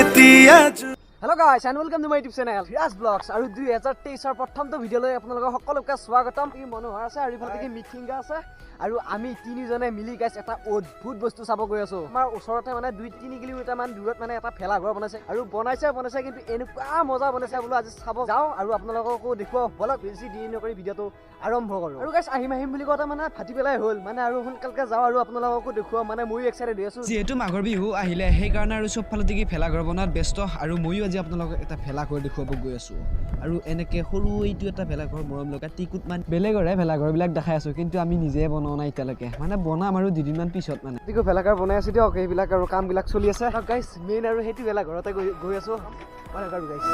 Hello guys and welcome to my YouTube channel Firas Vlogs আৰু 2023 ৰ প্ৰথমটো ভিডিঅলৈ আপোনালোকক সকলোকে স্বাগতম ই মনোহৰ আছে আৰু ইফালে দেখি মিথিংগা আছে আৰু আমি তিনিজনে মিলি গাইছ এটা অদ্ভুত বস্তু চাব গৈ আছো আমাৰ ওচৰতে মানে 2-3 কিলোমিটাৰ মান দূৰত মানে এটা ফেলা ঘৰ বনাইছে আৰু বনাইছে কিন্তু এনেকুৱা মজা বনাইছে বোলো আজি চাব যাও আৰু আপোনালোককো দেখুৱাও বলক বেছি দেৰি নকৰি ভিডিঅটো আৰম্ভ কৰো আৰু গাইছ আহিম বুলি কথা মানে ফাটি পেলাই হ'ল মানে আৰু সোনকালকে যাও আৰু আপোনালোককো দেখুৱাও মানে মইও এক্সাইটেড হৈ আছো যেহেতু মাঘৰ বিহু আহিলে সেই কাৰণে আৰু সব ফালে দেখি ফেলা ঘৰ বনাত ব্যস্ত আৰু মইও আজি আপোনালোকক এটা ফেলা ঘৰ দেখুৱাব গৈ আছো আৰু এনেকে সৰু এইটো এটা ফেলা ঘৰ মৰম লগা টিকুট মান বেলেগৰে ফেলা ঘৰ বিলাক দেখাই আছো কিন্তু আমি নিজে বনোৱা নাই এতিয়ালৈকে মানে বনাম আৰু দুদিন মান পিছত মানে টিকু ফেলা ঘৰ বনাই আছে দিয়ক এইবিলাক আৰু কাম বিলাক চলি আছে গাইছ মেইন আৰু সেইটো ফেলা ঘৰতে গৈ আছো মানে আৰু গাইছ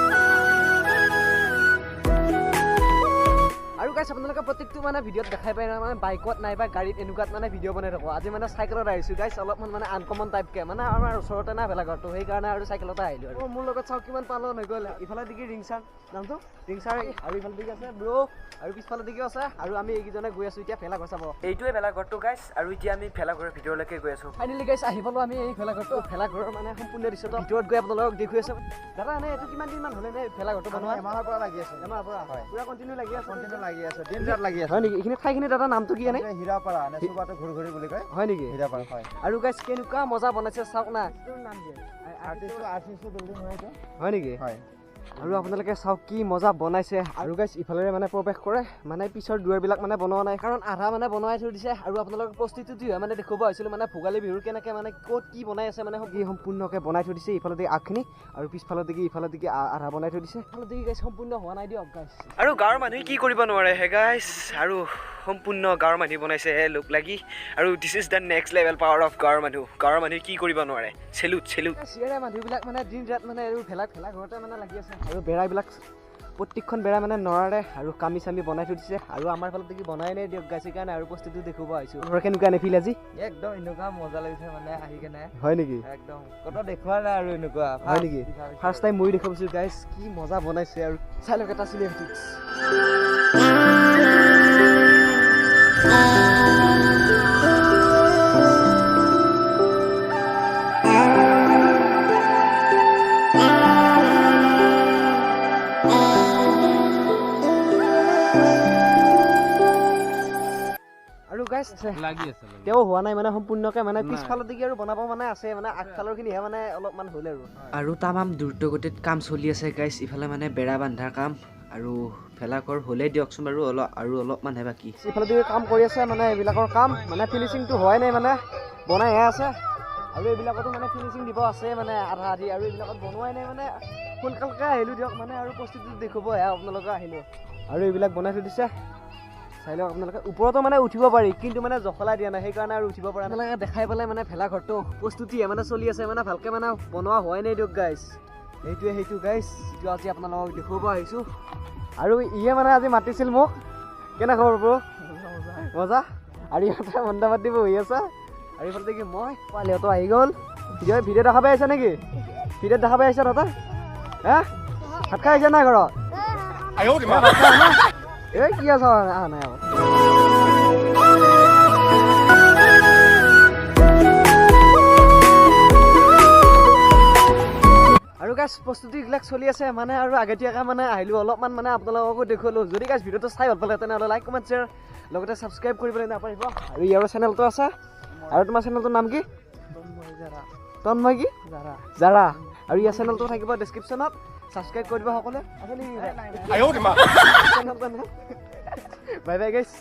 আৰু গাইছ আপোনালোকে প্ৰত্যেকটো মানে ভিডিঅ'ত দেখাই পায় না মানে বাইকত নাইবা গাড়ীত এনেকুৱাত মানে ভিডিঅ' বনাই থাকোঁ আজি মানে চাইকেলত আহিছোঁ গাইছ অলপমান মানে আনকমন টাইপকৈ মানে আমাৰ ওচৰতে না ভেলাঘৰটো সেইকাৰণে আৰু চাইকেলতে আহিলোঁ আৰু মোৰ লগত চাওক কিমান পালন হৈ গ'ল ইফালে দেখি ৰিংচাৰ নামটো ৰিংচাৰ আৰু ইফালে দেখি আছে ব্ৰ আৰু পিছফালে দেখি আছে আৰু আমি এইকেইজনে গৈ আছোঁ এতিয়া ভেলাঘৰ চাব এইটোৱে ভেলাঘৰটো গাইছ আৰু এতিয়া আমি ভেলাঘৰৰ ভিতৰলৈকে গৈ আছোঁ ফাইনেলি গাইছ আহি পালোঁ আমি এই ভেলাঘৰৰ মানে সম্পূৰ্ণ দৃশ্যটো ভিতৰত গৈ আপোনালোকক দেখুৱাই আছোঁ দাদা এনে এইটো কিমান দিনমান হ'লে নে ভেলাঘৰটো বনোৱা এমাহৰ পৰা লাগি আছে এমাহৰ পৰা হয় পুৰা কণ্টিনিউ লাগি আছে লাগি আছে দিন ৰাত লাগি আছে হয় নেকি এইখিনি ঠাইখিনি দাদা নামটো কি এনে হীৰাপাৰা নে সুবাটো ঘুৰি বুলি কয় হয় নেকি হীৰাপাৰা হয় আৰু গাইছ কেনেকুৱা মজা বনাইছে চাওক না নাম দিয়ে আৰ্টিষ্ট বিল্ডিং হয় নেকি হয় আৰু আপোনালোকে চাওক কি মজা বনাইছে আৰু গাইছ ইফালেৰে মানে প্ৰৱেশ কৰে মানে পিছৰ দুৱাৰবিলাক মানে বনোৱা নাই কাৰণ আধা মানে বনাই থৈ দিছে আৰু আপোনালোকক প্ৰস্তুতি হয় মানে দেখুৱাব আহিছিলোঁ মানে ভোগালী বিহুৰ কেনেকৈ মানে ক'ত কি বনাই আছে মানে কি সম্পূৰ্ণকৈ বনাই থৈ দিছে ইফালে দেখি আগখিনি আৰু পিছফালে দেখি ইফালে দেখি আধা বনাই থৈ দিছে ইফালে দেখি গাইছ সম্পূৰ্ণ হোৱা নাই দিয়ক গাইছ আৰু গাঁৱৰ মানুহে কি কৰিব নোৱাৰে হে গাইছ আৰু সম্পূৰ্ণ গাঁৱৰ মানুহ বনাইছে লোক লাগি আৰু this is the next level power of গাঁৱৰ মানুহে কি কৰিব নোৱাৰে চেলুট চিয়াৰে মানুহবিলাক মানে দিন ৰাত মানে আৰু ভেলা ঘৰতে মানে লাগি আছে আৰু বেৰাবিলাক প্ৰত্যেকখন বেৰা মানে নৰাৰে আৰু কামি চামি বনাই থৈ দিছে আৰু আমাৰ ফালত দেখি বনাই নাই দিয়ক গাইছে কাৰণে আৰু প্ৰস্তুতি দেখুৱাব আহিছোঁ ঘৰ কেনেকুৱা নে ফিল আজি একদম এনেকুৱা মজা লাগিছে মানে আহি কেনে হয় নেকি একদম কত দেখুৱা নাই আৰু এনেকুৱা হয় নেকি ফাৰ্ষ্ট টাইম মই দেখাবছো গাইছ কি মজা বনাইছে আৰু চাই লওক এটা চিনেমেটিক্স আৰু গাইছ লাগি আছে তেও হোৱা নাই মানে সম্পূৰ্ণকৈ মানে পিছফালৰ দিকে আৰু বনাব মানে আছে মানে আগফালৰ খিনিহে মানে অলপমান হ'ল আৰু তামাম দ্ৰুতগতিত কাম চলি আছে গাইছ ইফালে মানে বেৰা বান্ধাৰ কাম আৰু ভেলাঘৰ হ'লেই দিয়কচোন বাৰু অলপমানহে বাকী ইফালে দিকে কাম কৰি আছে মানে এইবিলাকৰ কাম মানে ফিনিচিংটো হোৱাই নাই মানে বনাইহে আছে আৰু এইবিলাকতো মানে ফিনিচিং দিব আছে মানে আধা আধি আৰু এইবিলাকত বনোৱাই নাই মানে সোনকালকৈ আহিলোঁ দিয়ক মানে আৰু প্ৰস্তুতি দেখুৱাবহে আপোনালোকে আহিলোঁ আৰু এইবিলাক বনাই থৈ দিছে চাই লওক আপোনালোকে ওপৰতো মানে উঠিব পাৰি কিন্তু মানে জখলাই দিয়া নাই সেইকাৰণে আৰু উঠিব পৰা আপোনালোকে দেখাই পেলাই মানে ভেলাঘৰটো প্ৰস্তুতিহে মানে চলি আছে মানে ভালকৈ মানে বনোৱা হোৱাই নাই দিয়ক গাইছ সেইটো গাইছ যিটো আজি আপোনালোকক দেখুৱাব আহিছোঁ আৰু ইয়ে মানে আজি মাতিছিল মোক কেনে খবৰ ব্ৰ মজা আৰু ইহঁতে মন্দা পাতি বহি আছে আৰু ইফালে দেখি মই পোৱালিহঁতো আহি গ'ল ভিডিঅ' দেখা পাই আহিছে নেকি ভিডিঅ'ত দেখা পাই আহিছে তহঁতে হে ভাত খাই আহিছে নাই ঘৰত এই কি আছ অহা নাই আৰু গাইছ প্ৰস্তুতিবিলাক চলি আছে মানে আৰু আগতীয়াকৈ মানে আহিলোঁ অলপমান মানে আপোনালোককো দেখুৱালোঁ যদি গাইছ ভিডিঅ'টো চাই ভাল পালে তেনেহ'লে লাইক কমেণ্ট শ্বেয়াৰ লগতে ছাবস্ক্ৰাইব কৰিবলৈ নাপাহৰিব আৰু ইয়াৰো চেনেলটো আছে আৰু তোমাৰ চেনেলটোৰ নাম কি তন্ময় কি জাৰা আৰু ইয়াৰ চেনেলটো থাকিব ডেছক্ৰিপশ্যনত ছাবস্ক্ৰাইব কৰি দিব সকলোৱে বাই বাই গাইছ